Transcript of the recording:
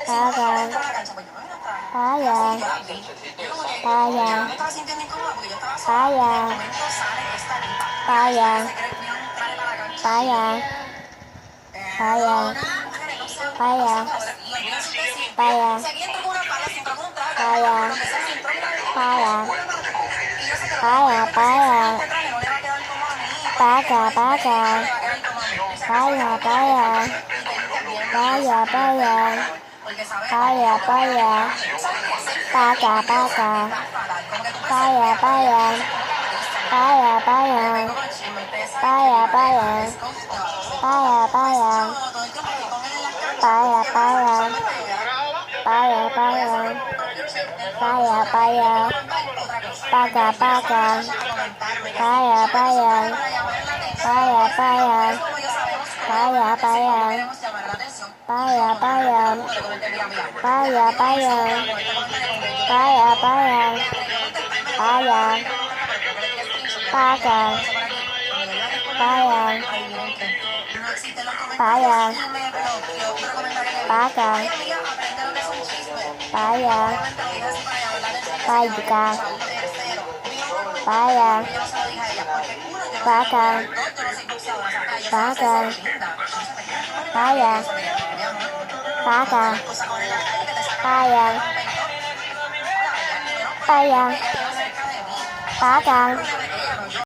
Pagan, payan, payan, payan, payan, payan, payan, payan, payan, payan, payan, payan, payan, paga, paga, paya, paya, paya, paya, paya, paya, paga, paga, paya, paya, paya, paya, paya, paya, paya, paya, paya, paya, paya, paya, paya, paya, paga, paga, paya, paya, paya, paya, paya, paya, paya, paya, paya, paya, paya, paya, paya, paga, paya, paya, paga, paya, paga, paya, paga, paga, paya, paga, paya, paya, paga.